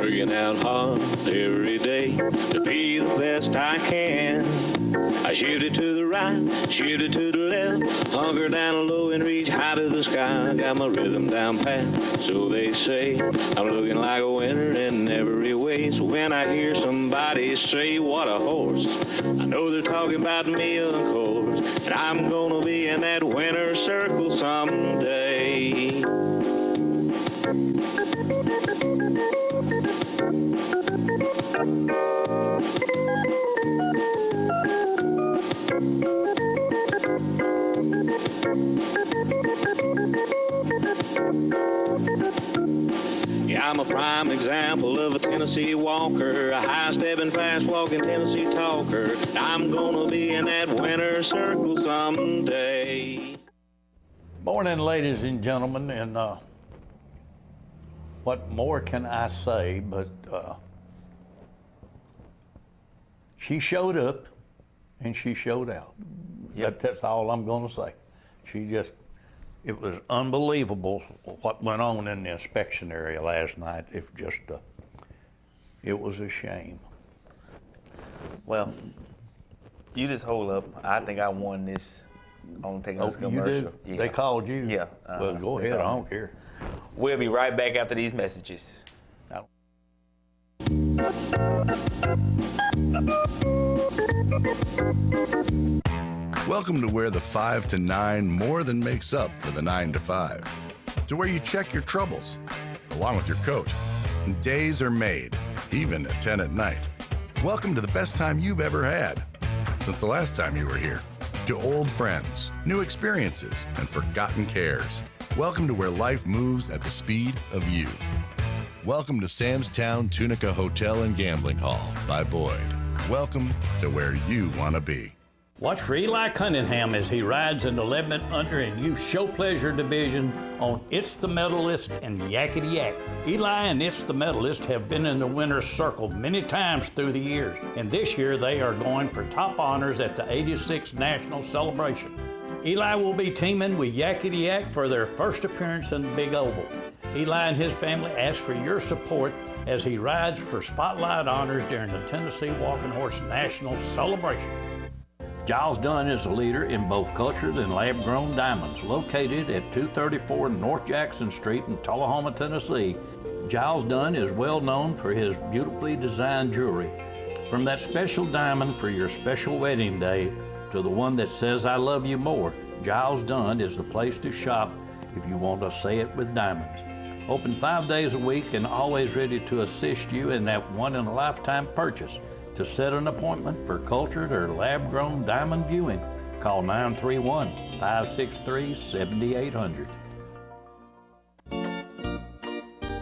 working out hard every day to be the best I can. I shifted to the right, shifted to the left, hunker down low and reach high to the sky. I got my rhythm down pat, so they say. I'm looking like a winner in every way. So when I hear somebody say, what a horse, I know they're talking about me, of course. And I'm gonna be in that winner's circle someday. Yeah, I'm a prime example of a Tennessee walker, a high-stepping, fast-walking Tennessee talker. I'm gonna be in that winner's circle someday. Morning, ladies and gentlemen, and what more can I say, but she showed up and she showed out. Yep. That's all I'm gonna say. It was unbelievable what went on in the inspection area last night. It was a shame. Well, you just hold up. I think I won this on taking this commercial. You did? Yeah. They called you? Yeah. Well, go ahead, I don't care. We'll be right back after these messages. Welcome to where the 5 to 9 more than makes up for the 9 to 5. To where you check your troubles, along with your coat. Days are made, even at 10 at night. Welcome to the best time you've ever had, since the last time you were here. To old friends, new experiences, and forgotten cares. Welcome to where life moves at the speed of you. Welcome to Sam's Town Tunica Hotel and Gambling Hall by Boyd. Welcome to where you want to be. Watch for Eli Cunningham as he rides in the Lebanon Under and Youth Show Pleasure Division on It's the Medalist and Yakety Yak. Eli and It's the Medalist have been in the winner's circle many times through the years, and this year they are going for top honors at the 86th National Celebration. Eli will be teaming with Yakety Yak for their first appearance in the Big Oval. Eli and his family ask for your support as he rides for spotlight honors during the Tennessee Walking Horse National Celebration. Giles Dunn is a leader in both cultured and lab-grown diamonds. Located at 234 North Jackson Street in Tullahoma, Tennessee, Giles Dunn is well known for his beautifully designed jewelry. From that special diamond for your special wedding day to the one that says I love you more, Giles Dunn is the place to shop if you want to say it with diamonds. Open 5 days a week and always ready to assist you in that one-in-a-lifetime purchase. To set an appointment for cultured or lab-grown diamond viewing, call 931-563-7800.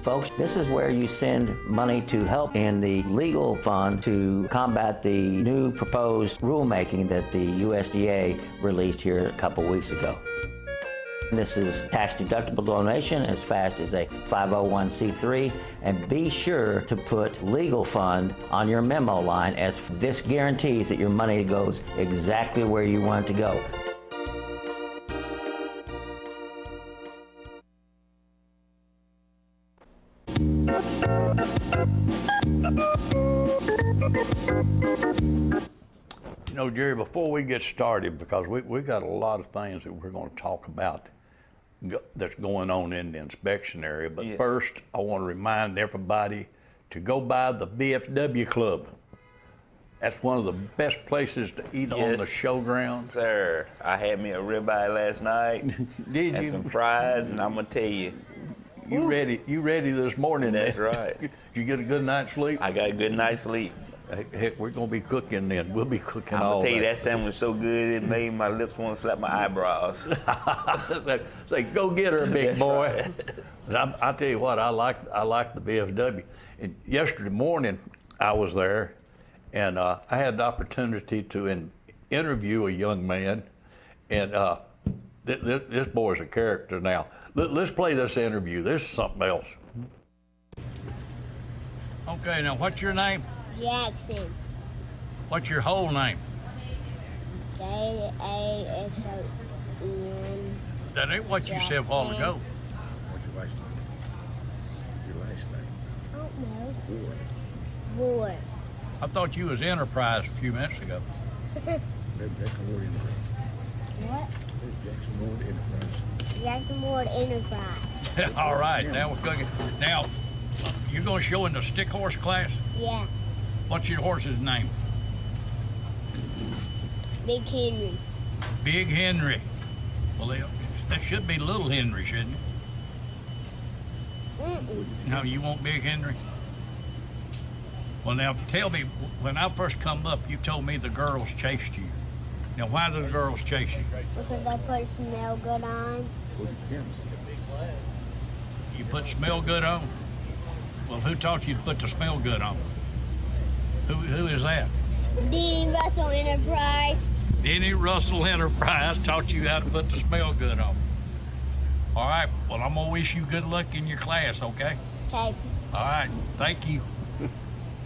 Folks, this is where you send money to help in the legal fund to combat the new proposed rulemaking that the USDA released here a couple weeks ago. This is tax-deductible donation as fast as a 501c3, and be sure to put legal fund on your memo line, as this guarantees that your money goes exactly where you want it to go. You know, Jerry, before we get started, because we got a lot of things that we're going to talk about that's going on in the inspection area. But yes. First, I want to remind everybody to go by the BFW Club. That's one of the best places to eat on the showground. Sir. I had me a ribeye last night. Did and you? some fries, and I'm gonna tell you. You ready this morning? That's then? right. Did you get a good night's sleep? I got a good night's sleep. Heck, we're gonna be cooking then. We'll be cooking I'm all gonna tell you, day. that sandwich was so good it made my lips want to slap my eyebrows. Say, go get her, big That's boy. right. I tell you what, I like the BFW. And yesterday morning, I was there, and I had the opportunity to interview a young man, and this boy's a character now. Let's play this interview. This is something else. Okay, now what's your name? Jackson. What's your whole name? Jason. That ain't what you said a while ago. What's your last name? Your last name? No. Board. I thought you was Enterprise a few minutes ago. What? Jackson Ward Enterprise. All right, now we're cooking. Now, you're going to show in the stick horse class? Yeah. What's your horse's name? Big Henry. Big Henry. Well, that should be Little Henry, shouldn't it? Mm-mm. No, you want Big Henry? Well, now, tell me, when I first come up, you told me the girls chased you. Now, why do the girls chase you? Because I put smell good on. You put smell good on? Well, who taught you to put the smell good on? Who is that? Dean Russell Enterprise. Denny Russell Enterprise taught you how to put the smell good on. All right, well, I'm going to wish you good luck in your class, okay? Okay. All right, thank you.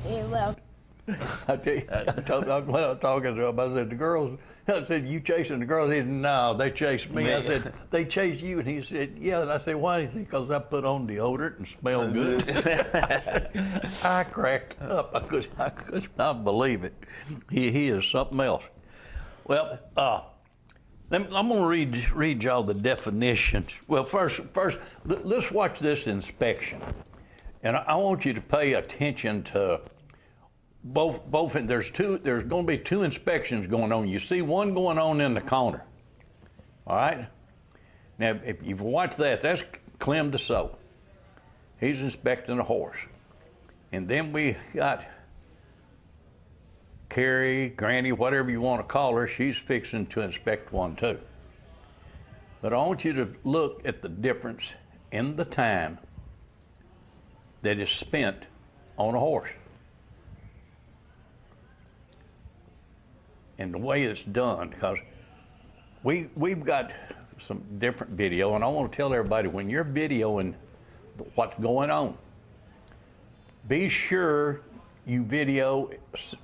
You're welcome. I was talking to him. I said, the girls, I said, you chasing the girls? He said, no, they chased me. I said, they chased you? And he said, yeah. And I said, why? He said, because I put on deodorant and smell good. I cracked up. I could not believe it. He is something else. Well, I'm going to read y'all the definitions. Well, first, let's watch this inspection. And I want you to pay attention to both. There's going to be two inspections going on. You see one going on in the corner. All right. Now, if you've watched that, that's Clem DeSoe. He's inspecting a horse, and then we got Carrie, Granny, whatever you want to call her. She's fixing to inspect one too. But I want you to look at the difference in the time that is spent on a horse. And the way it's done, because we've got some different video, and I want to tell everybody, when you're videoing what's going on, be sure you video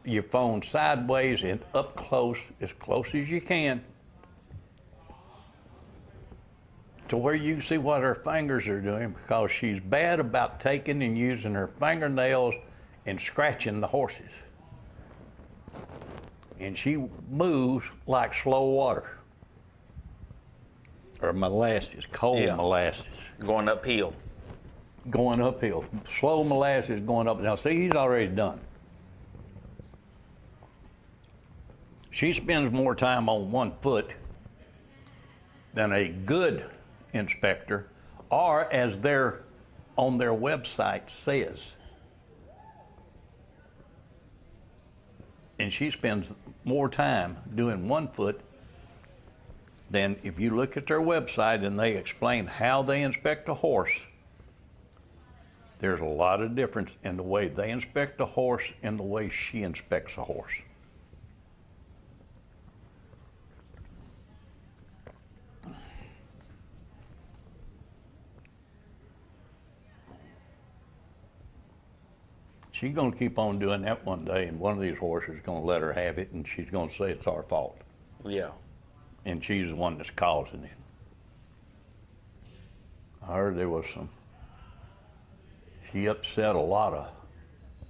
your phone sideways and up close as you can, to where you can see what her fingers are doing, because she's bad about taking and using her fingernails and scratching the horses. And she moves like slow water. Or molasses, cold molasses. Going uphill. Going uphill. Slow molasses going up. Now see, he's already done. She spends more time on one foot than a good inspector, or as on their website says. And she spends more time doing one foot than if you look at their website and they explain how they inspect a horse. There's a lot of difference in the way they inspect a horse and the way she inspects a horse. She's going to keep on doing that one day, and one of these horses is going to let her have it, and she's going to say it's our fault. Yeah. And she's the one that's causing it. I heard there was she upset a lot of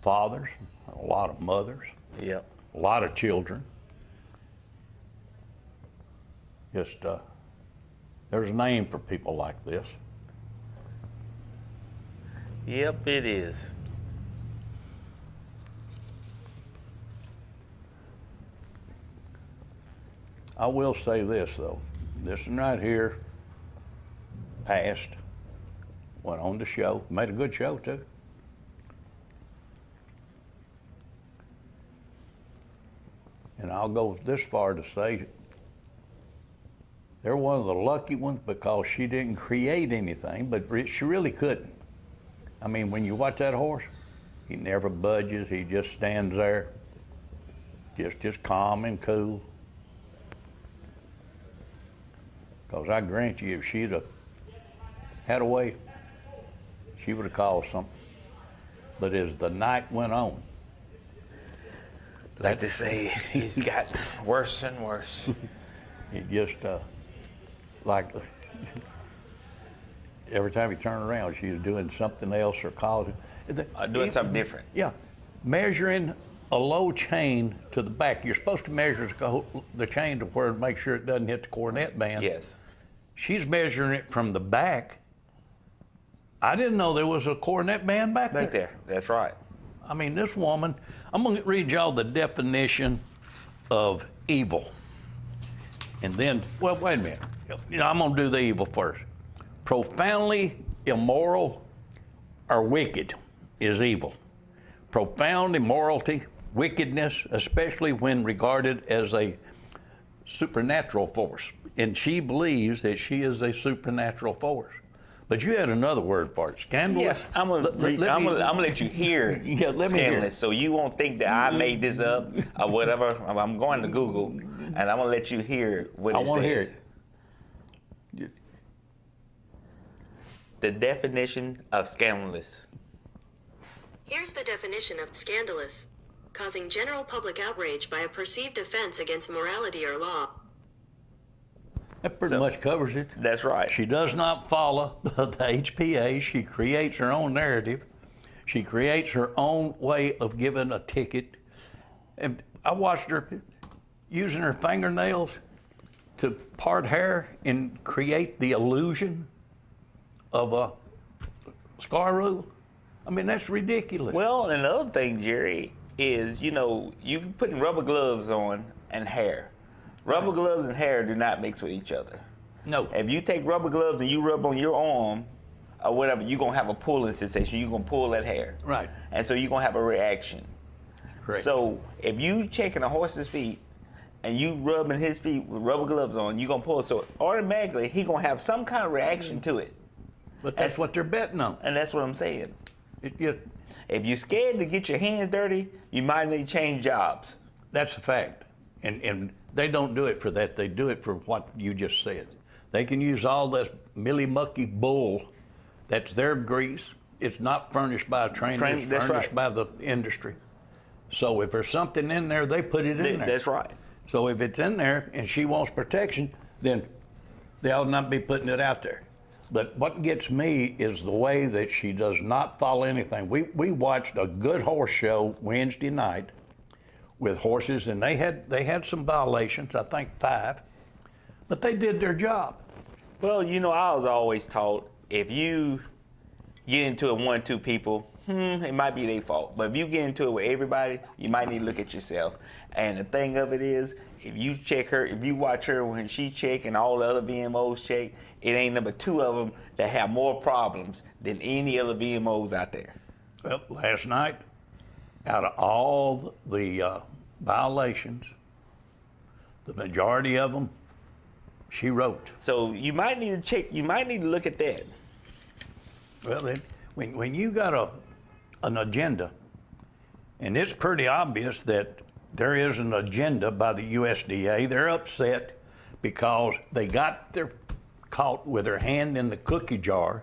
fathers, a lot of mothers, Yep. a lot of children. Just, there's a name for people like this. Yep, it is. I will say this, though. This one right here passed, went on the show, made a good show, too. And I'll go this far to say they're one of the lucky ones, because she didn't create anything, but she really couldn't. I mean, when you watch that horse, he never budges. He just stands there, just calm and cool. Because I grant you, if she'd have had a way, she would have caused something. But as the night went on, Like they say, he's got worse and worse. it just, like, every time you turn around, she's doing something else or causing. Doing something different. Yeah, measuring a low chain to the back. You're supposed to measure the chain to where to make sure it doesn't hit the cornet band. Yes. She's measuring it from the back. I didn't know there was a cornet band back there. Back there. That's right. I mean, this woman, I'm going to read y'all the definition of evil. And then, well, wait a minute. I'm going to do the evil first. Profoundly immoral or wicked is evil. Profound immorality, wickedness, especially when regarded as a supernatural force. And she believes that she is a supernatural force. But you had another word for it, scandalous. Yeah, I'm gonna let you hear Yeah, let me hear scandalous, it. so you won't think that I made this up or whatever. I'm going to Google, and I'm gonna let you hear what it says. I want to hear it. The definition of scandalous. Here's the definition of scandalous: causing general public outrage by a perceived offense against morality or law. That pretty much covers it. That's right. She does not follow the HPA. She creates her own narrative. She creates her own way of giving a ticket. And I watched her using her fingernails to part hair and create the illusion of a scar rule. I mean, that's ridiculous. Well, and another thing, Jerry, is you putting rubber gloves on and hair. Rubber gloves and hair do not mix with each other. No. If you take rubber gloves and you rub on your arm or whatever, you're going to have a pulling sensation. You're going to pull that hair. Right. And so you're going to have a reaction. Correct. So if you checking a horse's feet and you rubbing his feet with rubber gloves on, you're going to pull. So automatically, he's going to have some kind of reaction to it. But that's what they're betting on. And that's what I'm saying. If you're scared to get your hands dirty, you might need to change jobs. That's a fact. And they don't do it for that. They do it for what you just said. They can use all this milly-mucky bull. That's their grease. It's not furnished by a trainer. It's That's furnished right. by the industry. So if there's something in there, they put it in there. That's right. So if it's in there and she wants protection, then they ought not be putting it out there. But what gets me is the way that she does not follow anything. We watched a good horse show Wednesday night with horses, and they had some violations, I think 5, but they did their job. Well, I was always taught if you get into it 1 or 2 people, it might be their fault. But if you get into it with everybody, you might need to look at yourself. And the thing of it is, if you watch her when she check and all the other VMOs check, it ain't number 2 of them that have more problems than any other VMOs out there. Well, last night, out of all the violations, the majority of them, she wrote. So you might need to check. You might need to look at that. Well, when you got an agenda, and it's pretty obvious that there is an agenda by the USDA. They're upset because they got caught with their hand in the cookie jar.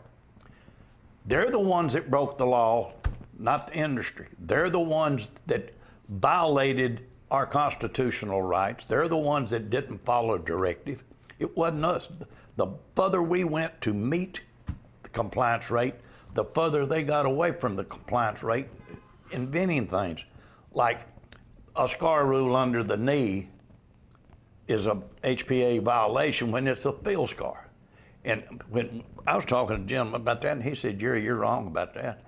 They're the ones that broke the law, not the industry. They're the ones that violated our constitutional rights. They're the ones that didn't follow directive. It wasn't us. The further we went to meet the compliance rate, the further they got away from the compliance rate, inventing things like a scar rule under the knee is a HPA violation when it's a field scar. And when I was talking to a gentleman about that, and he said, "Jerry, you're wrong about that."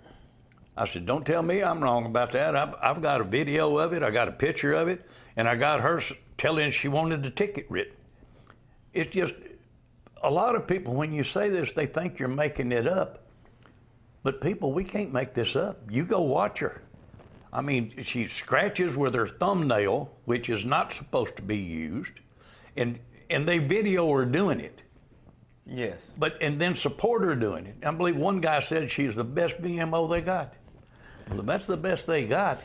I said, "Don't tell me I'm wrong about that. I've got a video of it, I got a picture of it, and I got her telling she wanted the ticket written." It's just, a lot of people, when you say this, they think you're making it up. But people, we can't make this up. You go watch her. I mean, she scratches with her thumbnail, which is not supposed to be used, and they video her doing it. Yes. And then support her doing it. I believe one guy said she's the best VMO they got. Well, that's the best they got.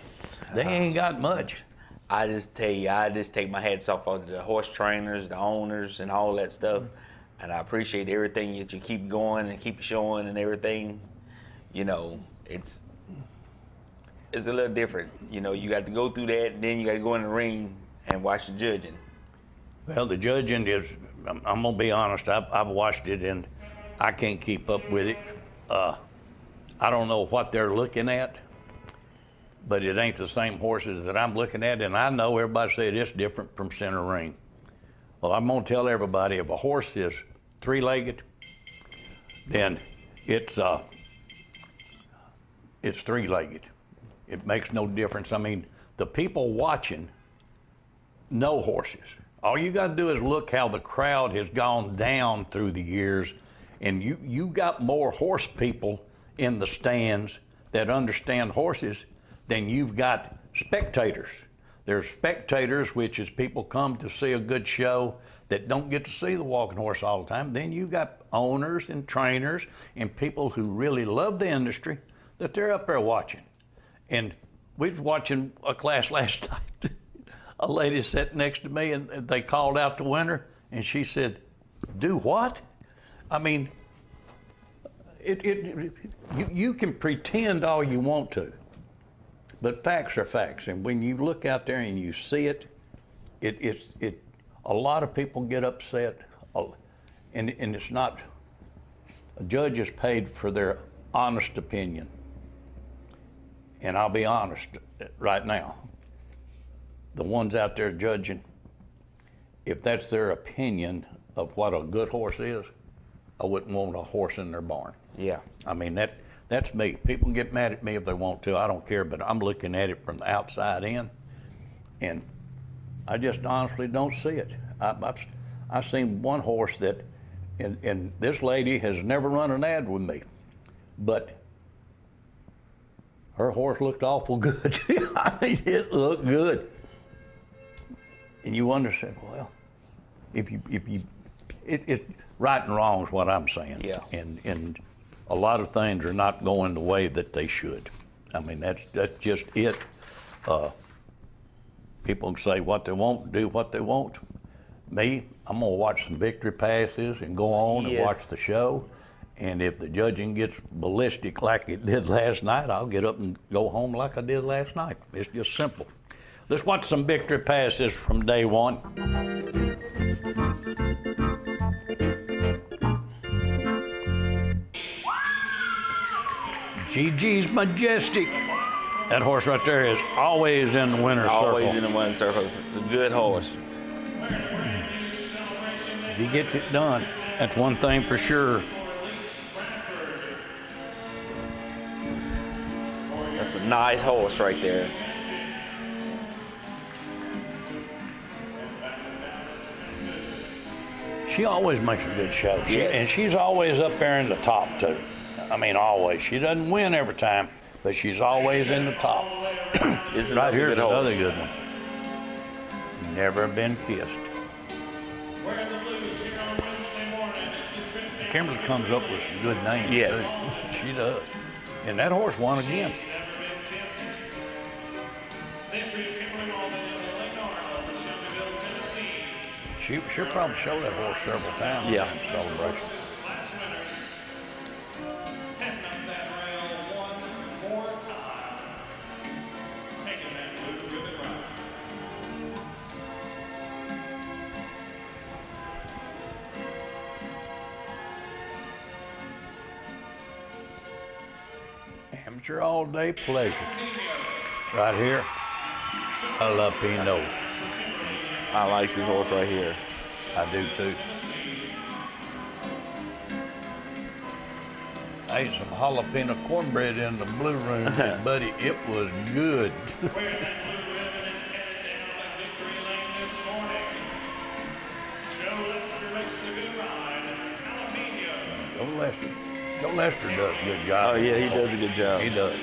They ain't got much. I just tell you, I just take my hats off on the horse trainers, the owners, and all that stuff. And I appreciate everything that you keep going and keep showing and everything. It's a little different. You got to go through that, and then you got to go in the ring and watch the judging. Well, the judging is, I'm going to be honest, I've watched it, and I can't keep up with it. I don't know what they're looking at, but it ain't the same horses that I'm looking at, and I know everybody said it's different from center ring. Well, I'm gonna tell everybody if a horse is three-legged, then it's three-legged. It makes no difference. I mean, the people watching know horses. All you got to do is look how the crowd has gone down through the years, and you got more horse people in the stands that understand horses than you've got spectators. There's spectators, which is people come to see a good show that don't get to see the walking horse all the time. Then you got owners and trainers and people who really love the industry that they're up there watching. And we was watching a class last night. A lady sat next to me and they called out the winner and she said, "Do what?" I mean, you can pretend all you want to, but facts are facts. And when you look out there and you see it, a lot of people get upset, and it's not. A judge is paid for their honest opinion. And I'll be honest right now, the ones out there judging, if that's their opinion of what a good horse is, I wouldn't want a horse in their barn. Yeah. I mean, that's me. People can get mad at me if they want to. I don't care, but I'm looking at it from the outside in, and I just honestly don't see it. I've seen one horse that, and this lady has never run an ad with me, but her horse looked awful good. I mean, it looked good. And you wonder, well, if you, right and wrong is what I'm saying. Yeah. And a lot of things are not going the way that they should. I mean, that's just it. People can say what they want, do what they want. Me, I'm gonna watch some victory passes and go on and watch the show. And if the judging gets ballistic like it did last night, I'll get up and go home like I did last night. It's just simple. Let's watch some victory passes from day one. GG's Majestic. That horse right there is always in the winner's circle. Always in the winner's circle. It's a good horse. He gets it done. That's one thing for sure. That's a nice horse right there. She always makes a good show. Yes. And she's always up there in the top, too. I mean, always. She doesn't win every time, but she's always in the top. Right here's another good one. Never been kissed. Kimberly comes up with some good names, Yes. too. She does. And that horse won again. She'll probably show that horse several times in celebration. Amateur all-day pleasure. Right here, jalapeno. I like this horse right here. I do too. I ate some jalapeno cornbread in the blue room, buddy. It was good. Joe Lester does a good job. Oh yeah, he does a good job. He does.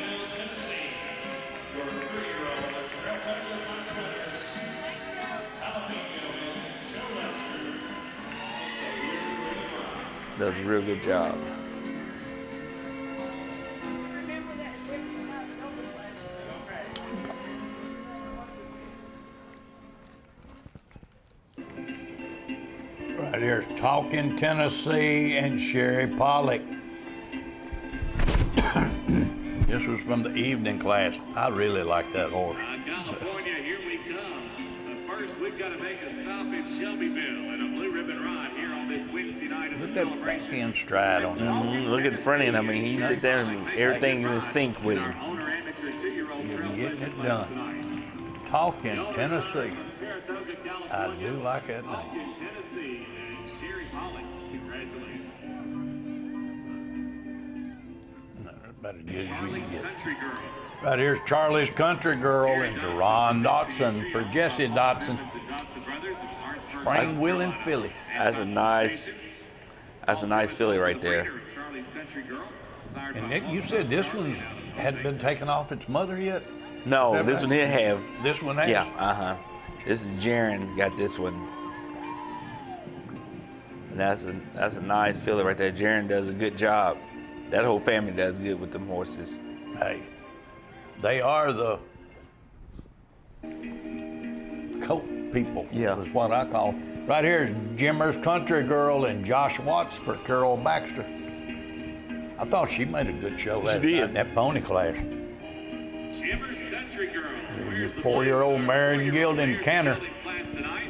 Does a real good job. Right here's Talking Tennessee and Sherry Pollock. This was from the evening class. I really like that horse. California, here we come. The first, we've got to make a stop in Shelbyville and a blue ribbon ride here on this Wednesday night of the Look at that celebration. back end stride on him. Look at the front end. I mean, he sit there and everything's in sync with him. Owner amateur 2-year-old trailblazer Getting it class done. tonight. Talking Tennessee. Saratoga, I California. do like that name. Talking Tennessee and Sherry Pollock. Congratulations. About as good as you Charlie's can get. Country Girl. Right here's Charlie's Country Girl and Jerron Dotson for Jesse Dotson. The Dotson brothers of Orangeburg. Spring Wheeling Philly. That's a nice filly right there. Charlie's Country Girl. Sired And by Nick, you said this one's hadn't been taken off its mother yet? No, Is that this right? one here have. This one has? Yeah, This is Jaron got this one. And that's a nice filly right there. Jaron does a good job. That whole family does good with them horses. Hey, they are the coat people. Yeah. Is what I call. Right here is Jimmer's Country Girl and Josh Watts for Carol Baxter. I thought she made a good show last did. night in that pony class. Jimmer's Country Girl. Your 4-year-old Marion Gilding Canner. Class tonight.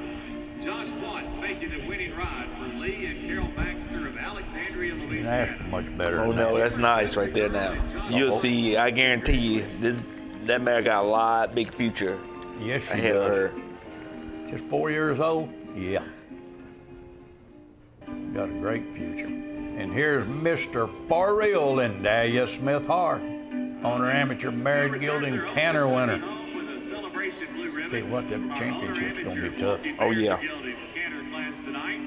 Josh Watts making the winning ride for Lee and Carol Baxter of Alexandria, That's Louisiana. much better. Oh than no, that. that's nice right there now. You'll see, I guarantee you, that mare got a lot big future Yes, she ahead of does. her. Just 4 years old? Yeah. Got a great future. And here's Mr. For Real and Dahlia Smith Hart, owner amateur married Gilding Canner winner. With a celebration blue ribbon. Tell you what, that championship's gonna be tough. Oh, yeah. Gilding's Canner class tonight.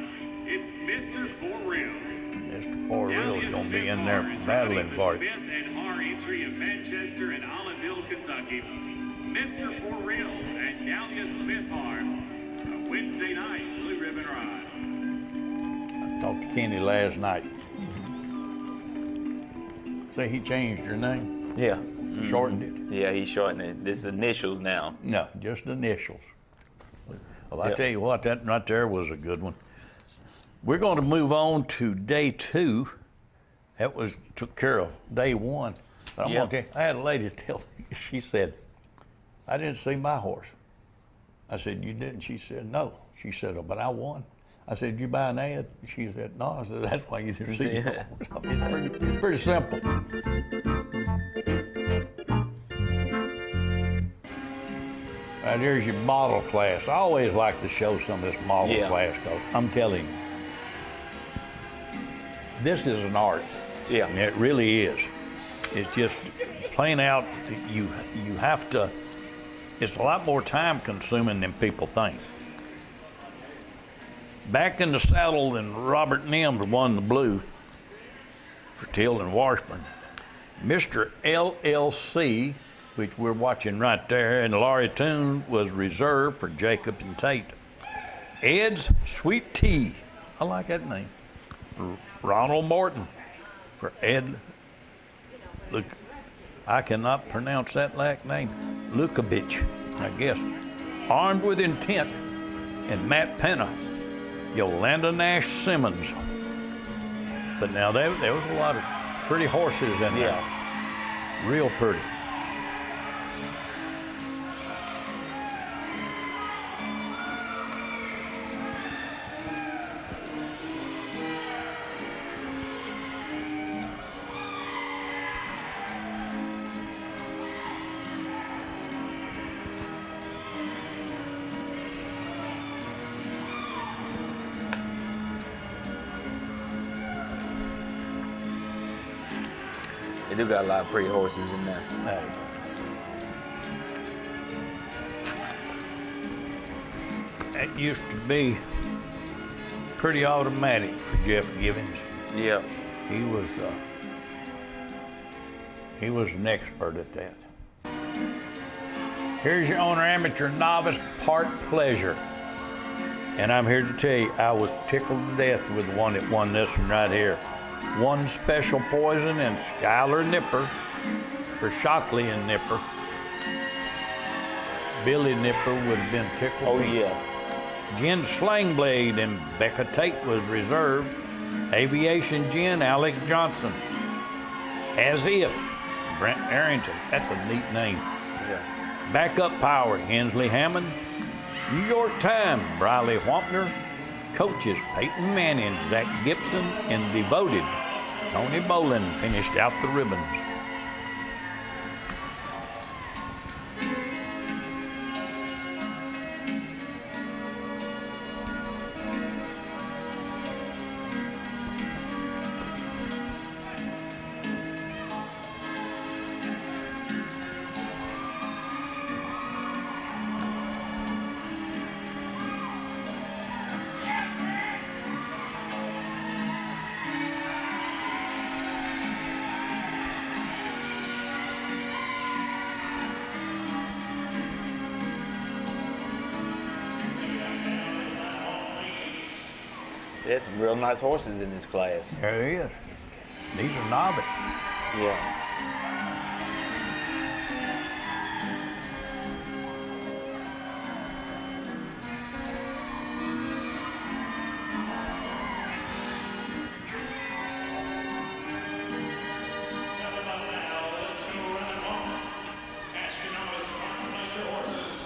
It's Mr. For Real. Mr. For Real's gonna be in there battling for it. Smith and Har entry of Manchester and Oliveville, Kentucky. Mr. For Real and Dahlia Smith Har. A Wednesday night blue ribbon ride. I talked to Kenny last night. Say he changed your name, Yeah. shortened it. Yeah, he shortened it. This is initials now. No, just initials. Well, I Yep. tell you what, that right there was a good one. We're going to move on to day 2. That was took care of day 1. But I'm Yeah. gonna tell you, I had a lady tell me, she said, I didn't see my horse. I said, you didn't? She said, no. She said, oh, but I won. I said, you buy an ad? She said, no. I said, that's why you didn't see your horse. I mean, it's pretty simple. Right, here's your model class. I always like to show some of this model Yeah. class, because I'm telling you, this is an art. Yeah. And it really is. It's just plain out that you have to, it's a lot more time consuming than people think. Back in the saddle when Robert Nims won the blue for Till and Washburn, Mr. LLC, which we're watching right there, and Laurie Toon was reserved for Jacob and Tate. Ed's Sweet Tea, I like that name. Ronald Morton for Ed, look, I cannot pronounce that last name, Lukovich, I guess. Armed with Intent, and Matt Penna, Yolanda Nash Simmons. But now there was a lot of pretty horses in there. Real pretty. They do got a lot of pretty horses in there. Hey. That used to be pretty automatic for Jeff Givens. Yeah. He was an expert at that. Here's your owner amateur novice part pleasure. And I'm here to tell you, I was tickled to death with the one that won this one right here. One Special Poison and Skylar Nipper for Shockley and Nipper. Billy Nipper would have been tickled. Oh, yeah. Jen Slangblade and Becca Tate was reserved. Aviation Jen, Alec Johnson. As If, Brent Arrington. That's a neat name. Yeah. Backup Power, Hensley Hammond. New York Times, Briley Wampner. Coaches Peyton Manning, Zach Gibson, and Devoted. Tony Bolin finished out the ribbons. There's some real nice horses in this class. There he is. These are novice. Yeah.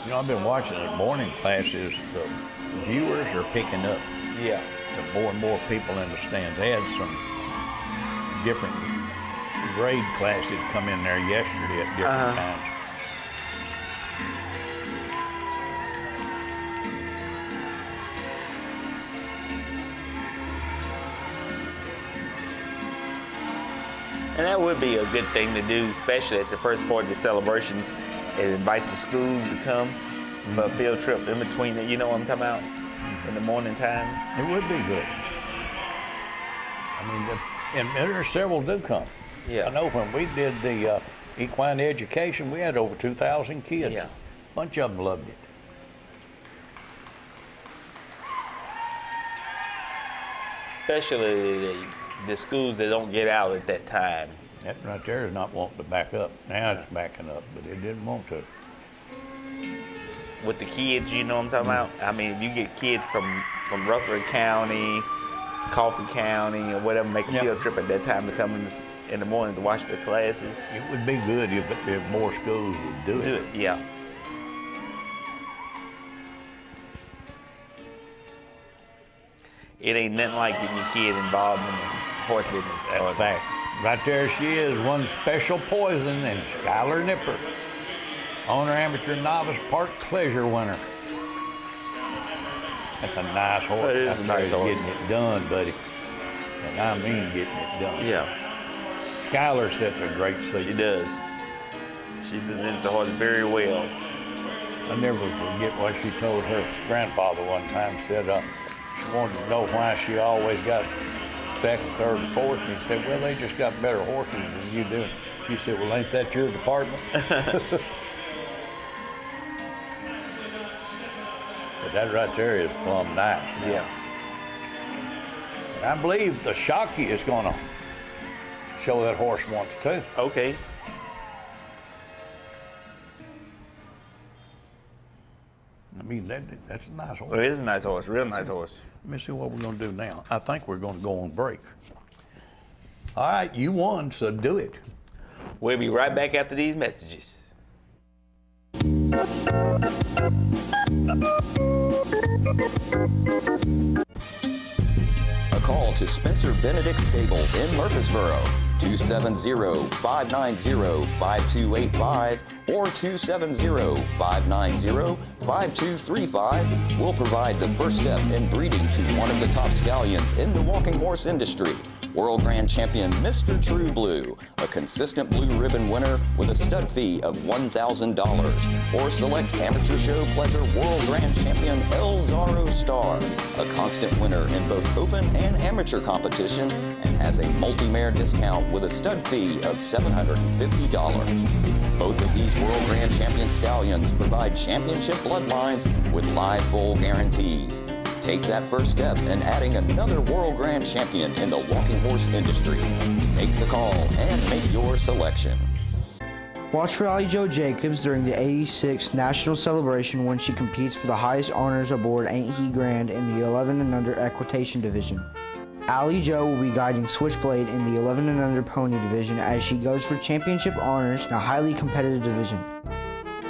You know, I've been watching the morning classes. The viewers are picking up. Yeah. The more and more people in the stands. They had some different grade classes come in there yesterday at different times. And that would be a good thing to do, especially at the first part of the celebration, is invite the schools to come for a field trip in between it. You know what I'm talking about? In the morning time. It would be good. I mean, and there are several do come. Yeah. I know when we did the equine education, we had over 2,000 kids. Yeah. A bunch of them loved it. Especially the schools that don't get out at that time. That right there is not wanting to back up. Now it's backing up, but it didn't want to. With the kids, you know what I'm talking about? I mean, if you get kids from Rutherford County, Coffee County, or whatever, make a field trip at that time to come in the morning to watch the classes. It would be good if more schools would do it. Yeah. It ain't nothing like getting your kid involved in the horse business. That's a fact. Right there she is, one special poison, and Skylar Nipper, owner amateur novice park pleasure winner. That's a nice horse. That is a nice horse. Getting it done, buddy. And I mean getting it done. Yeah. Skylar sets a great seat. She does. She presents the horse very well. I never forget what she told her grandfather one time. Said she wanted to know why she always got second, third, and fourth. And he said, well, they just got better horses than you do. She said, well, ain't that your department? But that right there is plumb nice. Yeah. And I believe the Shockey is going to show that horse once too. Okay. I mean, that's a nice horse. Well, it is a nice horse, real nice horse. Let me see what we're going to do now. I think we're going to go on break. All right, you won, so do it. We'll be right back after these messages. A call to Spencer Benedict Stables in Murfreesboro, 270-590-5285 or 270-590-5235 will provide the first step in breeding to one of the top stallions in the walking horse industry. World Grand Champion Mr. True Blue, a consistent blue ribbon winner with a stud fee of $1,000. Or select Amateur Show Pleasure World Grand Champion El Zorro Star, a constant winner in both open and amateur competition and has a multi-mare discount with a stud fee of $750. Both of these World Grand Champion stallions provide championship bloodlines with live bull guarantees. Take that first step in adding another World Grand Champion in the walking horse industry. Make the call and make your selection. Watch for Allie Jo Jacobs during the 86th National Celebration when she competes for the highest honors aboard Ain't He Grand in the 11 and under equitation division. Allie Jo will be guiding Switchblade in the 11 and under pony division as she goes for championship honors in a highly competitive division.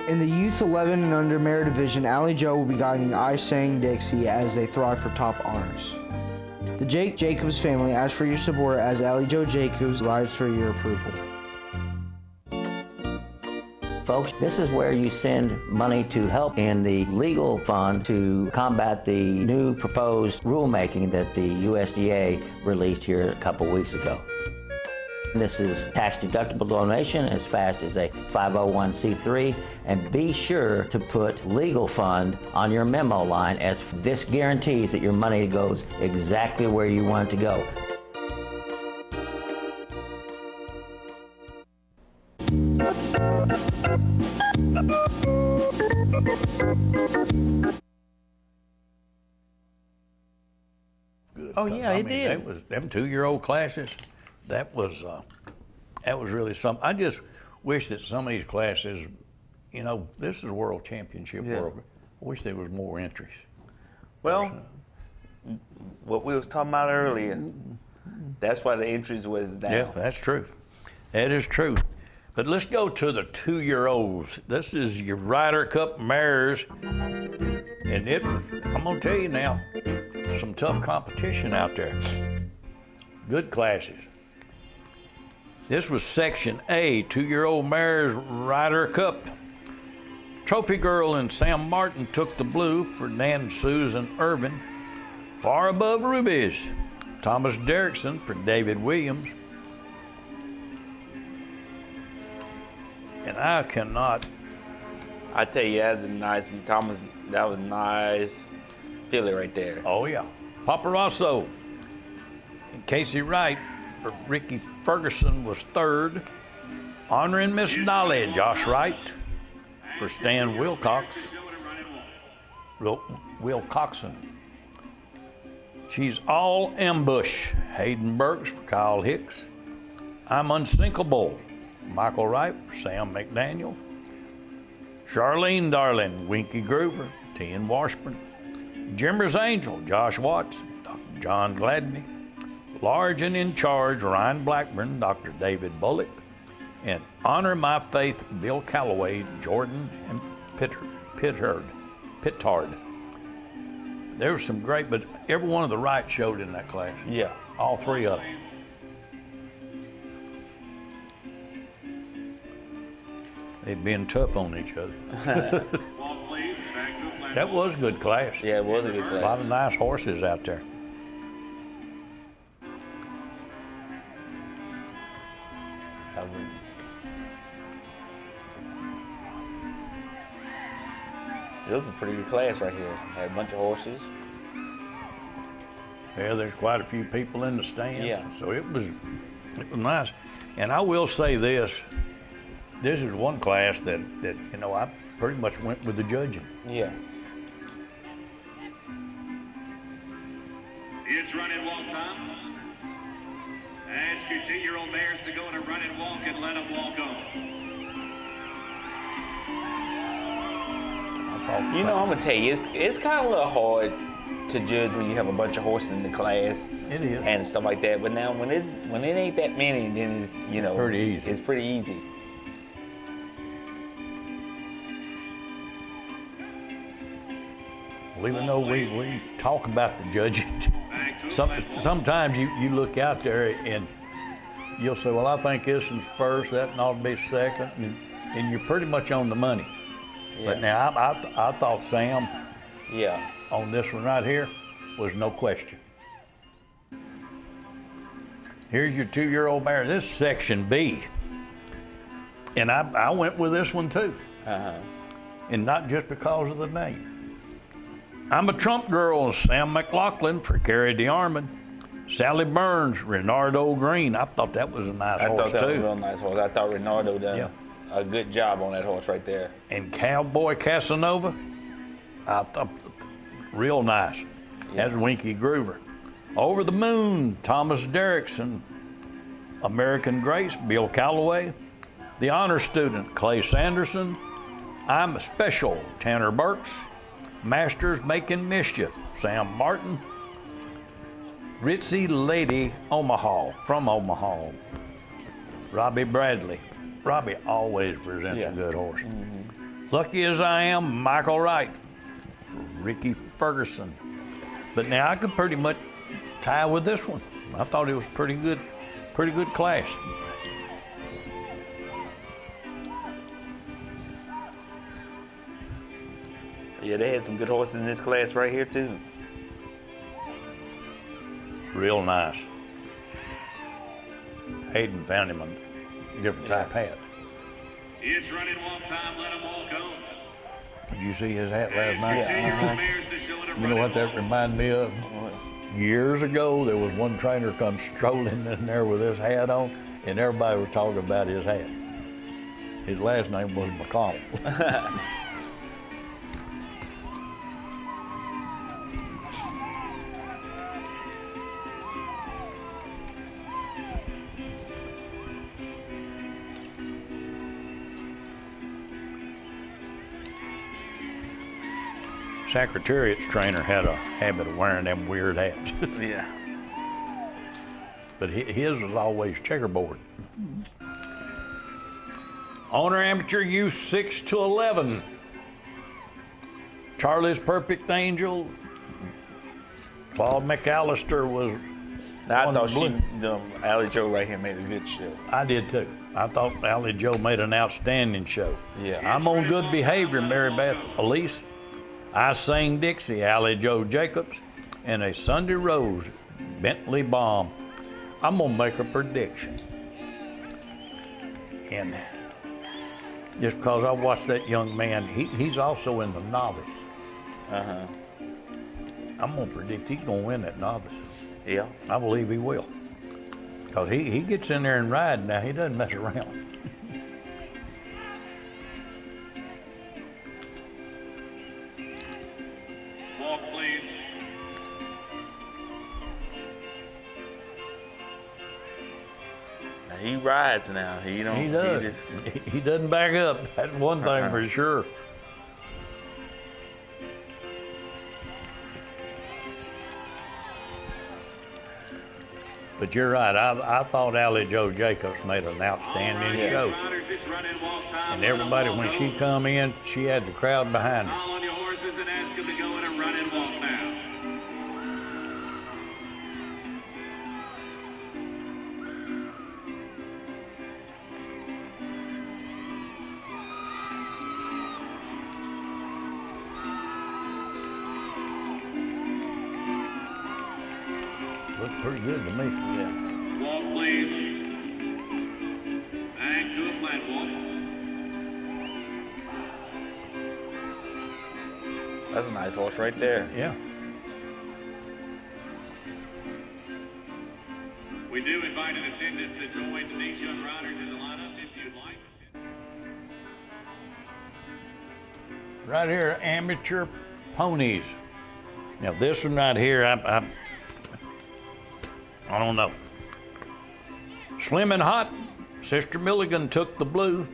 In the Youth 11 and Under Merit Division, Allie Joe will be guiding I Sang Dixie as they thrive for top honors. The Jake Jacobs family asks for your support as Allie Joe Jacobs rides for your approval. Folks, this is where you send money to help in the legal fund to combat the new proposed rulemaking that the USDA released here a couple weeks ago. This is tax-deductible donation as fast as a 501c3, and be sure to put legal fund on your memo line, as this guarantees that your money goes exactly where you want it to go. Oh yeah, it did. That was them 2-year-old classes. That was really something. I just wish that some of these classes, you know, this is a world championship world. I wish there was more entries. Well, what we was talking about earlier, that's why the entries was down. Yeah, that's true. That is true. But let's go to the 2-year-olds. This is your Ryder Cup mares. And I'm gonna tell you now, some tough competition out there. Good classes. This was Section A, 2-year-old mares Ryder Cup. Trophy Girl and Sam Martin took the blue for Nan Susan Irvin. Far Above Rubies, Thomas Derrickson for David Williams. And I cannot. I tell you, that's a nice one. Thomas, that was nice. Feel it right there. Oh yeah. Paparazzo and Casey Wright for Ricky Ferguson was third. Honoring Miss Dolly, Josh Wright for Stan Wilcoxon. She's All Ambush, Hayden Burks for Kyle Hicks. I'm Unsinkable, Michael Wright for Sam McDaniel. Charlene Darling, Winky Groover, T.N. Washburn. Jimmer's Angel, Josh Watts, Dr. John Gladney. Large and in Charge, Ryan Blackburn, Dr. David Bullock. And Honor My Faith, Bill Calloway, Jordan and Pittard. There was some great, but every one of the Wrights showed in that class. Yeah. All three of them. They'd been tough on each other. That was a good class. Yeah, it was a good class. A lot of nice horses out there. It was a pretty good class right here. Had a bunch of horses. Yeah, there's quite a few people in the stands. Yeah. So it was nice. And I will say this is one class that you know, I pretty much went with the judging. Yeah. It's run and walk time. Ask your 2-year-old mares to go in a run and walk and let them walk on. You know, I'm gonna tell you, it's kind of a little hard to judge when you have a bunch of horses in the class. It is. And stuff like that. But now when it ain't that many, then it's, you know, pretty easy. It's pretty easy. Well, even though we talk about the judging, sometimes you look out there and you'll say, well, I think this is first, that ought to be second, and you're pretty much on the money. Yeah. But now I thought Sam, Yeah. on this one right here, was no question. Here's your 2-year-old mare. This is Section B. And I went with this one too. Uh-huh. And not just because of the name. I'm a Trump Girl, Sam McLaughlin for Carrie DeArmond. Sally Burns, Renardo Green. I thought that was a nice horse I thought that was a too. real nice horse. I thought Renardo done a good job on that horse right there. And Cowboy Casanova, I thought real nice. That's Winky Groover. Over the Moon, Thomas Derrickson. American Grace, Bill Calloway. The Honor Student, Clay Sanderson. I'm a Special, Tanner Burks. Masters Making Mischief, Sam Martin. Ritzy Lady Omaha, from Omaha, Robbie Bradley. Robbie always presents a good horse. Lucky as I am, Michael Wright, Ricky Ferguson. But now I could pretty much tie with this one. I thought it was pretty good class. Yeah, they had some good horses in this class right here too. Real nice. Hayden found him a different type hat. It's running walk time, let them walk on. Did you see his hat last night? Yeah. You know what that reminded me of? Years ago, there was one trainer come strolling in there with his hat on, and everybody was talking about his hat. His last name was McConnell. Secretariat's trainer had a habit of wearing them weird hats. Yeah. But his was always checkerboard. Owner Amateur Youth 6 to 11. Charlie's Perfect Angel. Claude McAllister was. Now, I on thought the blue. Allie Joe right here made a good show. I did too. I thought Allie Joe made an outstanding show. Yeah. I'm on Good Behavior, Mary Beth Elise. I Sing Dixie, Allie Joe Jacobs, and a Sunday Rose, Bentley Baum. I'm gonna make a prediction. And just because I watched that young man, he's also in the novice. Uh-huh. I'm gonna predict he's gonna win that novice. Yeah. I believe he will. Because he gets in there and rides now, he doesn't mess around. Walk, please. Now, he rides now. He don't. He does. just- He doesn't back up. That's one thing for sure. But you're right. I thought Allie Joe Jacobs made an outstanding show. Riders, it's running walk time. And let 'em everybody, walk when she on. come in, she had the crowd behind her. Call on your horses and ask them to go in a run and walk now. Looked pretty good to me. Yeah. Walk, please. Back to a flat walk. That's a nice horse right there. Yeah. We do invite an attendant to join these young riders in the lineup if you'd like. Right here, amateur ponies. Now this one right here, I don't know. Slim and Hot, Sister Milligan took the blue.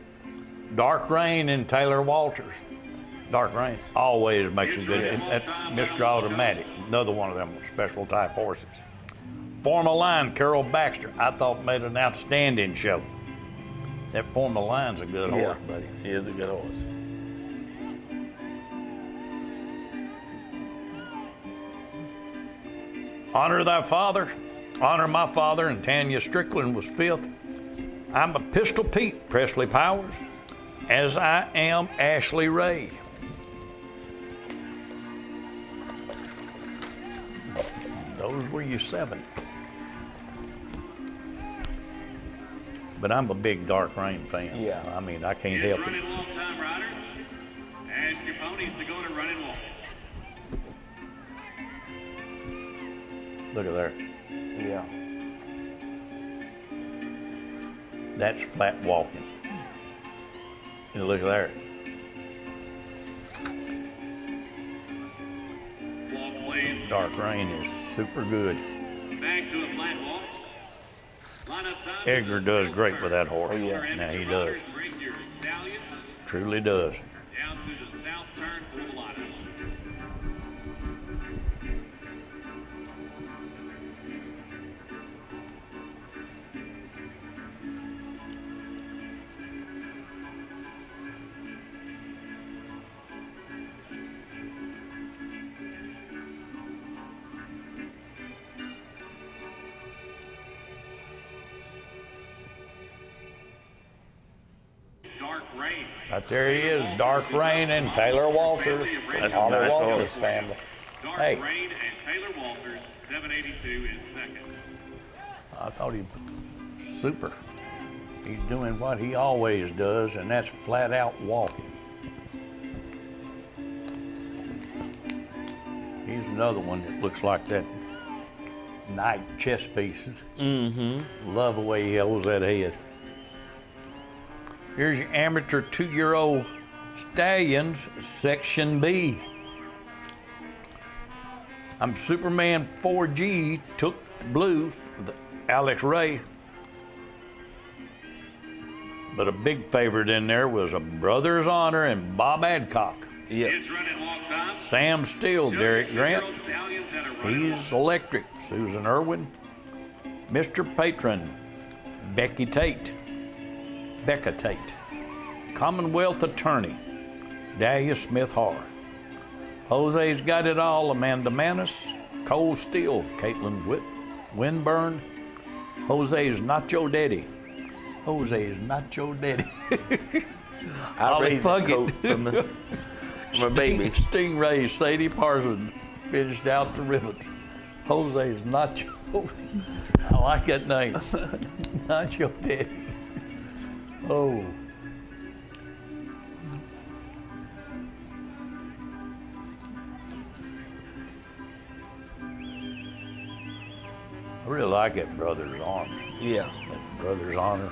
Dark Rain and Taylor Walters. Dark Rain always makes a good, and that Mr. Automatic, another one of them special type horses. Form a Line, Carol Baxter, I thought made an outstanding show. That Form a Line's a good horse, buddy. He is a good horse. Honor Thy Father, Honor My Father, and Tanya Strickland was fifth. I'm a Pistol Pete, Presley Powers, as I am Ashley Ray. Those were your seven. But I'm a big Dark Rain fan. Yeah. I mean, I can't It's help it. running walk time, riders. Ask your ponies to go in a run and walk. Look at there. Yeah. That's flat walking. And look at there. Walk, please. Dark Rain is super good. Back to a flat walk. Lineup time. Edgar does great with that horse. Oh, yeah. Now he does. Bring your stallions Truly does. down to the south turn for the lineup. Rain. Right there he is, Dark Rain and Taylor Walters. That's a Oliver nice Walters horse. family. Dark Hey. Rain and Taylor Walters, 782 is second. I thought he super. He's doing what he always does, and that's flat out walking. He's another one that looks like that knight chess pieces. Mm-hmm. Love the way he holds that head. Here's your amateur 2-year-old stallions, Section B. I'm Superman 4G, took the blue, Alex Ray. But a big favorite in there was a Brother's Honor and Bob Adcock. Yeah. Kids running walk time. Sam Steele, Derek Grant. 2-year-old stallions that are running He's electric. Susan Irwin. Mr. Patron, Becky Tate. Becca Tate. Commonwealth Attorney, Dahlia Smith Harr. Jose's Got It All, Amanda Manis. Cole Steele, Caitlin Winburn. Jose's Not Your Daddy. Jose's Not Your Daddy. I Ollie raised that coat Puckett. from my baby. Stingray, Sadie Parsons finished out the ribbons. Jose's Not Your. I like that name. Not Your Daddy. Oh. I really like that Brother's Honor. Yeah. That Brother's Honor.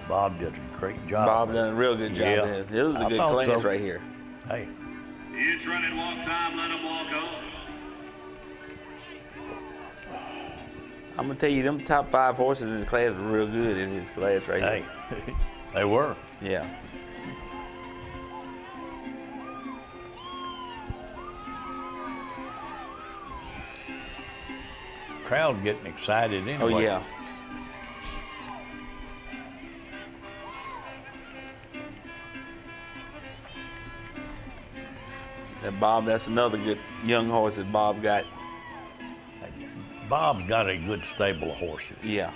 Bob did a great job. Bob done a real good job Yeah. there. This is a I good thought class so. right here. Hey, It's running walk time, let them walk on. I'm gonna tell you, them top 5 horses in the class were real good in this class right hey, here. they were. Yeah. Crowd getting excited anyway. Oh yeah. That Bob, that's another good young horse that Bob got. Bob's got a good stable of horses. Yeah.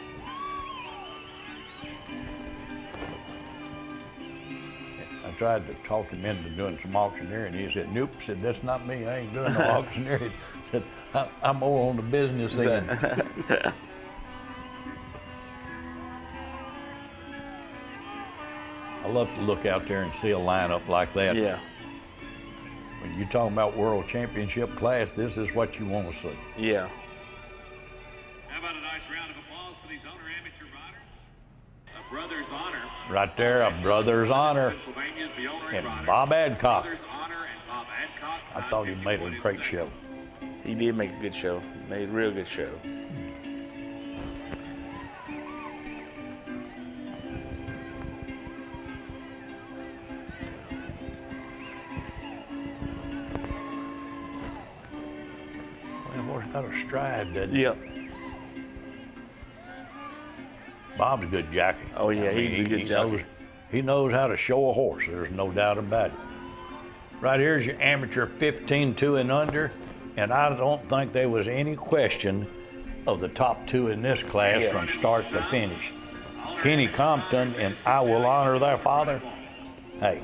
I tried to talk him into doing some auctioneering. He said, nope, said, that's not me. I ain't doing no auctioneering. Said, I'm more on the business end. I love to look out there and see a lineup like that. Yeah. When you're talking about world championship class, this is what you want to see. Yeah. How about a nice round of applause for these owner amateur riders? A Brother's Honor. Right there, a Brother's Honor Pennsylvania's the owner and rider. Bob Adcock. Brother's Honor and Bob Adcock. I thought he made a great show. He did make a good show. Made a real good show. Well, the horse got a stride, doesn't he? Yep. Bob's a good jockey. Oh, yeah, he's a good jockey. He knows how to show a horse. There's no doubt about it. Right here's your amateur 15-2 and under, and I don't think there was any question of the top 2 in this class Yeah. from start to finish. Kenny Compton and I Will Honor Thy Father. Hey,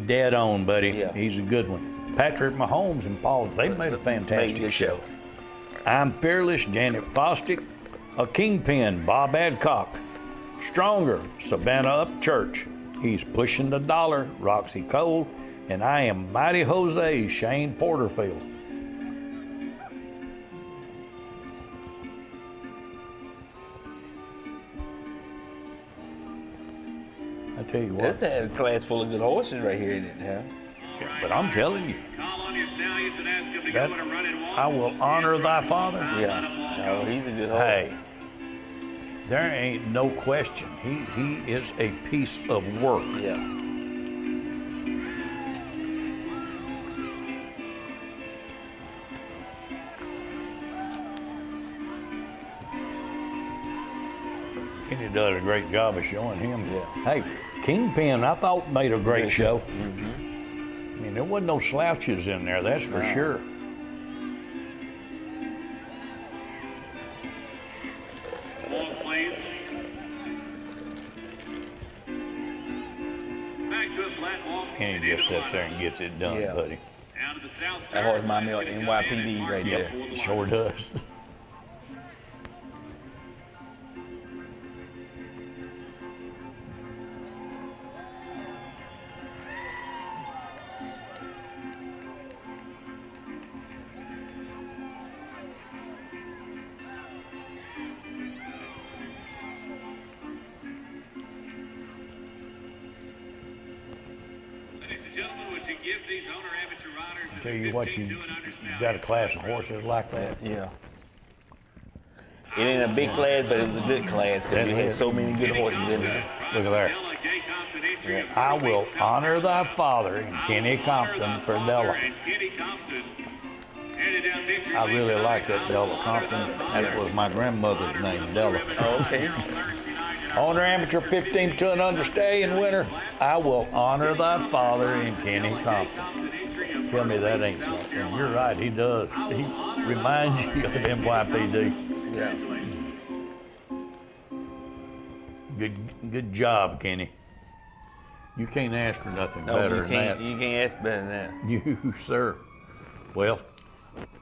dead on, buddy. Yeah. He's a good one. Patrick Mahomes and Paul, they made a Made a fantastic good show. show. I'm Fearless, Janet Fostick. A Kingpin, Bob Adcock. Stronger, Savannah Upchurch. He's Pushing the Dollar, Roxy Cole. And I Am Mighty Jose, Shane Porterfield. I tell you This what, had a class full of good horses right here, didn't it? yeah, but I'm telling you, Call on your stallions and ask them to that go in a running walk. I Will Honor Thy Father. Yeah. No, he's a good horse. Hey, there ain't no question. He is a piece of work. Yeah. Kenny does a great job of showing him. Yeah. Hey, Kingpin, I thought made a great show. Mm-hmm. I mean, there wasn't no slouches in there, that's for No. sure. Walk, please. back to a flat walk. And he just sits there and gets it done, Yeah. buddy. Out of the south That horse turn. reminds me of NYPD right Yep, there. sure does. Ladies and gentlemen, would you give these owner amateur riders Tell you what, you got a class of horses like that. Yeah. It ain't a big class, but it was a good class because we had so many good horses in there. Look at there. I will honor thy father in Kenny Compton for Della. I really like that Della Compton. That was my grandmother's name, Della. Oh, okay. Owner amateur 15 to and under stallion winner. I will honor thy father in Kenny Compton. Tell me that ain't something. You're right, he does. He reminds you of NYPD. Yeah. Good job, Kenny. You can't ask for nothing No, better you than can't. that. You can't ask better than that. You, sir. Well,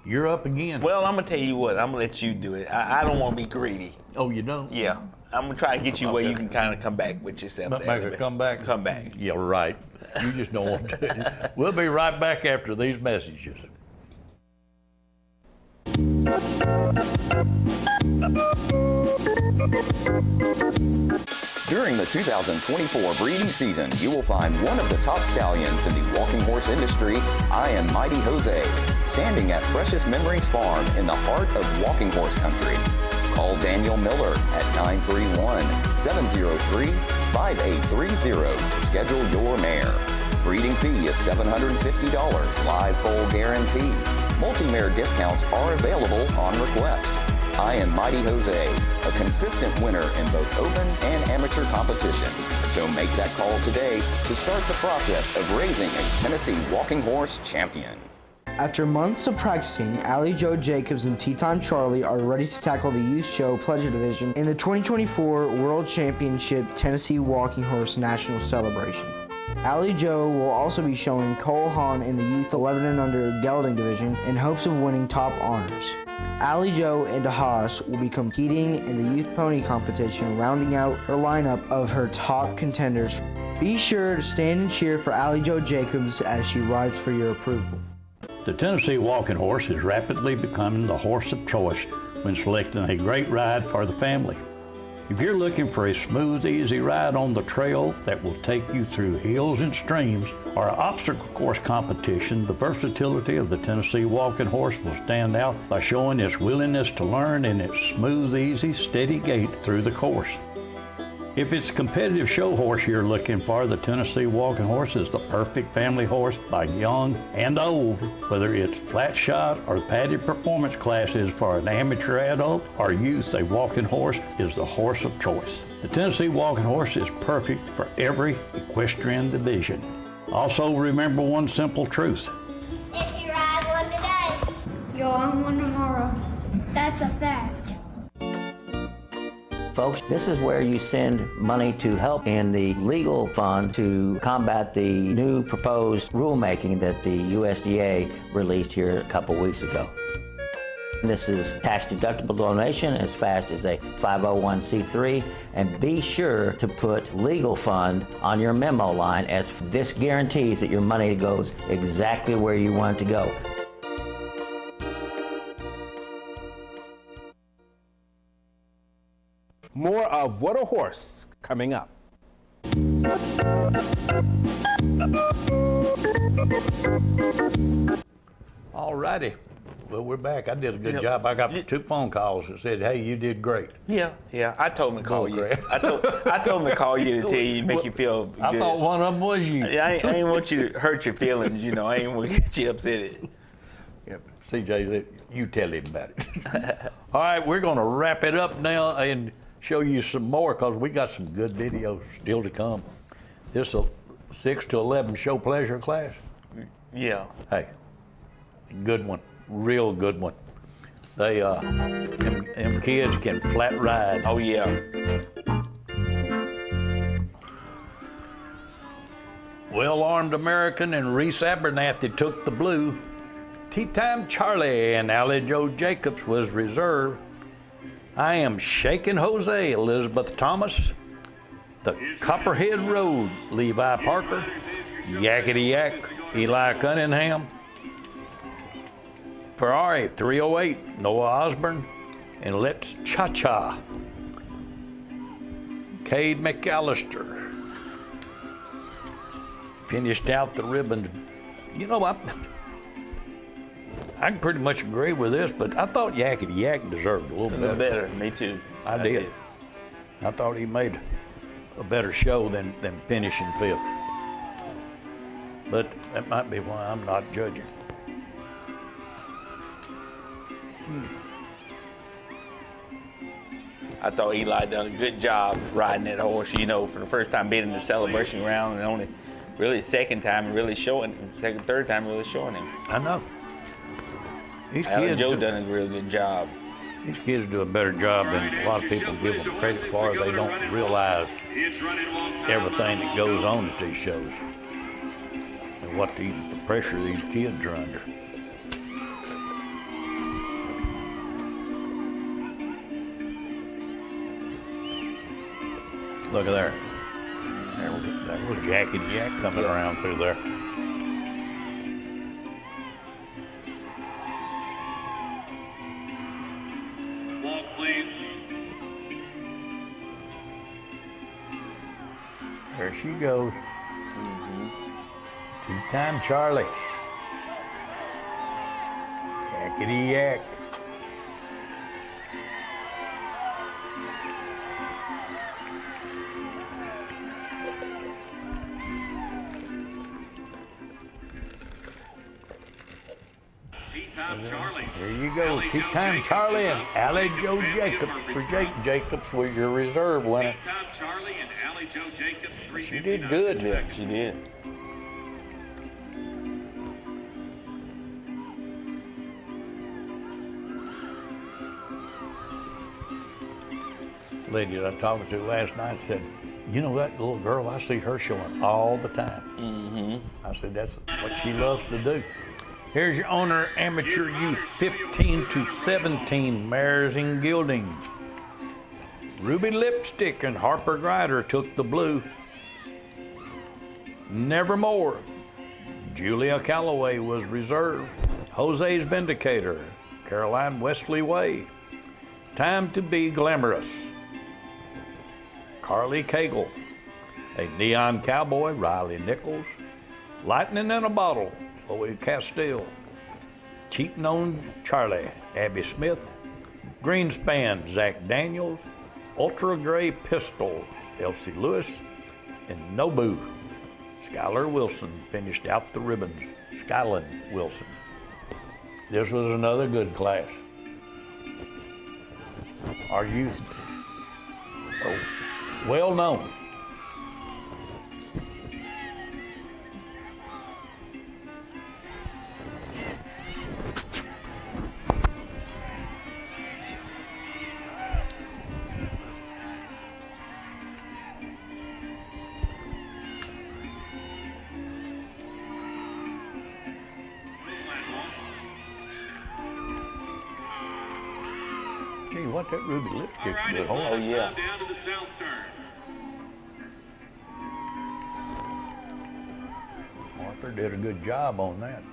you're up again. Well, I'm gonna tell you what. I'm gonna let you do it. I don't want to be greedy. Oh, you don't? Yeah. I'm gonna try to get you where Okay. you can kind of come back with yourself. Make there. her come back? Come back. Yeah, right. You just don't want to. We'll be right back after these messages. During the 2024 breeding season, you will find one of the top stallions in the walking horse industry, I Am Mighty Jose, standing at Precious Memories Farm in the heart of walking horse country. Call Daniel Miller at 931-703-5830 to schedule your mare. Breeding fee is $750, live foal guarantee. Multi-mare discounts are available on request. I Am Mighty Jose, a consistent winner in both open and amateur competition. So make that call today to start the process of raising a Tennessee walking horse champion. After months of practicing, Allie Joe Jacobs and Teton Charlie are ready to tackle the Youth Show Pleasure Division in the 2024 World Championship Tennessee Walking Horse National Celebration. Allie Joe will also be showing Cole Haan in the Youth 11 and Under Gelding Division in hopes of winning top honors. Allie Joe and Haas will be competing in the Youth Pony Competition, rounding out her lineup of her top contenders. Be sure to stand and cheer for Allie Joe Jacobs as she rides for your approval. The Tennessee walking horse is rapidly becoming the horse of choice when selecting a great ride for the family. If you're looking for a smooth, easy ride on the trail that will take you through hills and streams or an obstacle course competition, the versatility of the Tennessee walking horse will stand out by showing its willingness to learn and its smooth, easy, steady gait through the course. If it's a competitive show horse you're looking for, the Tennessee walking horse is the perfect family horse by young and old. Whether it's flat shot or padded performance classes for an amateur adult or youth, a walking horse is the horse of choice. The Tennessee walking horse is perfect for every equestrian division. Also, remember one simple truth. If you ride one today, you'll own one tomorrow. That's a fact. Folks, this is where you send money to help in the legal fund to combat the new proposed rulemaking that the USDA released here a couple weeks ago. This is tax-deductible donation as fast as a 501c3, and be sure to put legal fund on your memo line, as this guarantees that your money goes exactly where you want it to go. More of What a Horse coming up. All righty. Well, we're back. I did a good job. I got 2 phone calls that said, hey, you did great. Yeah. I told him to call you. Great. I told him to call you to tell you, make you feel good. I thought one of them was you. Yeah, I ain't want you to hurt your feelings, you know. I ain't want to get you upset. Yep. CJ, you tell him about it. All right, we're going to wrap it up now and show you some more because we got some good videos still to come. This is a 6 to 11 show pleasure class. Yeah. Hey, good one, real good one. They, them kids can flat ride. Oh, yeah. Well-armed American and Reese Abernathy took the blue. Tea Time Charlie and Allie Joe Jacobs was reserve. I Am Shaking Jose, Elizabeth Thomas. The Copperhead Road, Levi Parker. Yakety Yak, Eli Cunningham. Ferrari 308, Noah Osborne. And Let's Cha-Cha, Cade McAllister. Finished out the ribbon. You know, I can pretty much agree with this, but I thought Yakety Yak deserved a little better. Me too. I did. I thought he made a better show than finishing fifth. But that might be why I'm not judging. I thought Eli done a good job riding that horse, you know, for the first time being in the celebration round, and only really second time really showing, third time really showing him. I know. These Alan kids Joe done a real good job. These kids do a better job than a lot of people give them credit for. They don't realize everything that goes on at these shows and what the pressure these kids are under. Look at there. That was Yakety Yak coming around through there. Walk, please. There she goes. Tea Time Charlie. Yakety Yak. Tea Time Charlie. There you go. Tea Time Charlie and Allie Joe Jacobs. For Jake Jacobs was your reserve winner. Tea Time Charlie and Allie Joe Jacobs. She did good. Yeah, she did. Lady that I talked to last night said, you know that little girl, I see her showing all the time. Mm-hmm. I said, that's what she loves to do. Here's your owner, amateur youth, 15 to 17, mares and gilding. Ruby Lipstick and Harper Grider took the blue. Nevermore, Julia Calloway was reserved. Jose's Vindicator, Caroline Wesley Way. Time to Be Glamorous, Carly Cagle. A Neon Cowboy, Riley Nichols. Lightning in a Bottle, Chloe Castile. Cheating on Charlie, Abby Smith. Greenspan, Zach Daniels. Ultra Gray Pistol, Elsie Lewis. And Nobu, Skylar Wilson finished out the ribbons. Skyland Wilson. This was another good class. Our youth are well known. Gee, what that Ruby Lipstick's a good horse. Oh, yeah. Down to the south turn. Harper did a good job on that.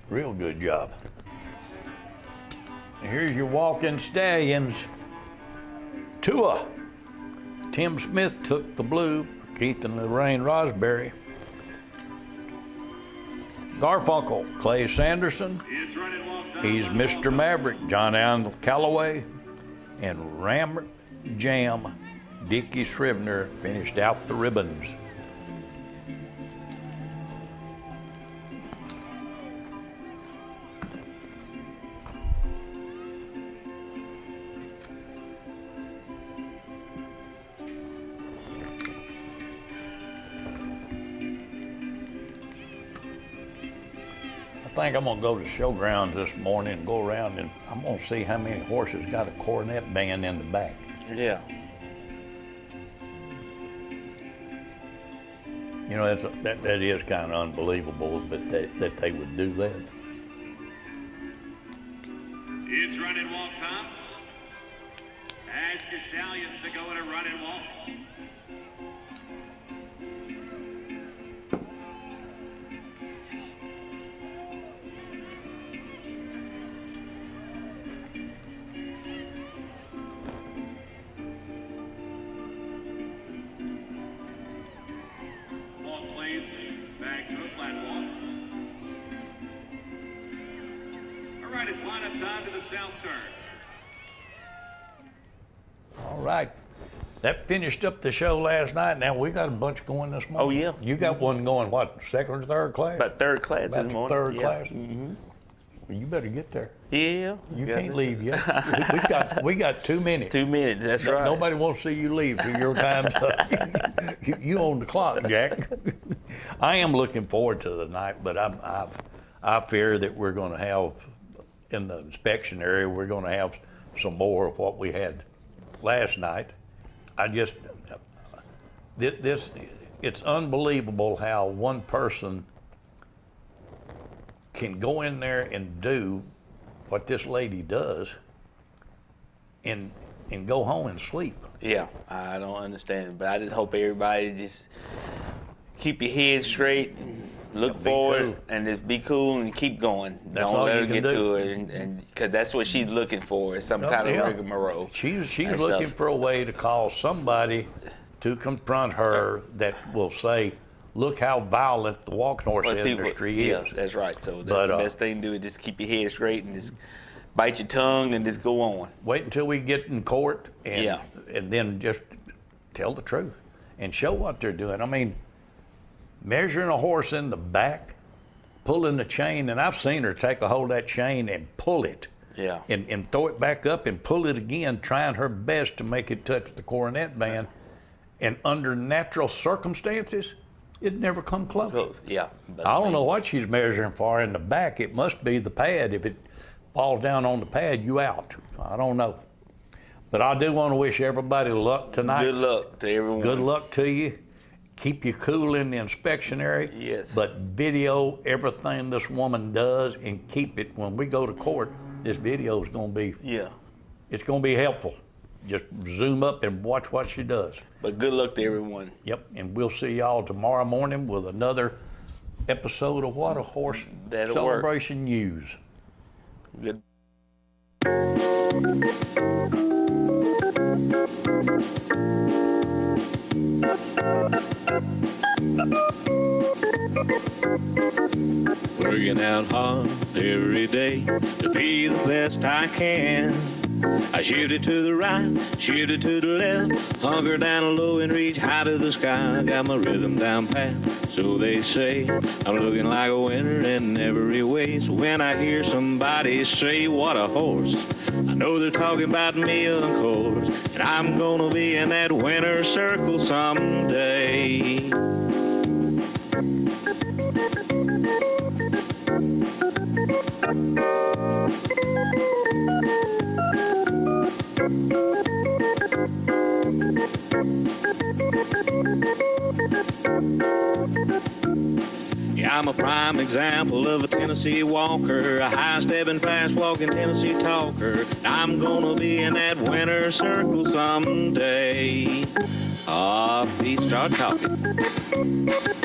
Real good job. Here's your walking stallions. Tua. Tim Smith took the blue. Keith and Lorraine Rosberry. Garfunkel, Clay Sanderson. It's running long time. He's Mr. Maverick, John Allen Calloway. And Ram Jam, Dickie Scribner finished out the ribbons. I think I'm gonna go to showgrounds this morning and go around and I'm gonna see how many horses got a cornet band in the back. Yeah. You know, that is kind of unbelievable, but that they would do that. It's run and walk time. Ask your stallions to go in a run and walk. Walk, please. Back to a flat walk. All right, it's line-up time to the south turn. All right. That finished up the show last night. Now we got a bunch going this morning. Oh, yeah. You got one going, what, second or third class? About third class About this morning. third Yeah. class? Mm-hmm. Well, you better get there. Yeah. You can't leave yet. we got 2 minutes. 2 minutes, that's right. Nobody wants to see you leave. Your time's up. You own the clock, Jack. I am looking forward to the night, but I fear that we're going to have, in the inspection area, we're going to have some more of what we had last night. It's unbelievable how one person can go in there and do what this lady does and go home and sleep. Yeah, I don't understand, but I just hope everybody just keep your head straight, look forward, cool. and just be cool and keep going. That's Don't all let you her can get do. to it, and because that's what she's looking for, is some kind of Yeah. rigmarole. She's and looking stuff. for a way to call somebody to confront her that will say, look how violent the walking horse But people- industry yeah, is. that's right. So that's But, the best thing to do is just keep your head straight and just bite your tongue and just go on. Wait until we get in court and, Yeah. and then just tell the truth and show what they're doing. I mean, measuring a horse in the back, pulling the chain, and I've seen her take a hold of that chain and pull it. Yeah. And throw it back up and pull it again, trying her best to make it touch the coronet band. And under natural circumstances, it never come close. Close. Yeah. But I don't know what she's measuring for in the back. It must be the pad. If it falls down on the pad, you out. I don't know. But I do want to wish everybody luck tonight. Good luck to everyone. Good luck to you. Keep you cool in the inspection area. Yes. But video everything this woman does and keep it. When we go to court, this video is going to be, Yeah. it's going to be helpful. Just zoom up and watch what she does. But good luck to everyone. Yep, and we'll see y'all tomorrow morning with another episode of What a Horse That'll Celebration News. Good. Working out hard every day to be the best I can. I shifted to the right, shifted to the left, hunker down low and reach high to the sky. I got my rhythm down pat, so they say. I'm looking like a winner in every way. So when I hear somebody say, what a horse, I know they're talking about me, of course. And I'm gonna be in that winner's circle someday. Yeah, I'm a prime example of a Tennessee walker, a high-stepping, fast-walking Tennessee talker. I'm gonna be in that winner's circle someday. Pete, start talking.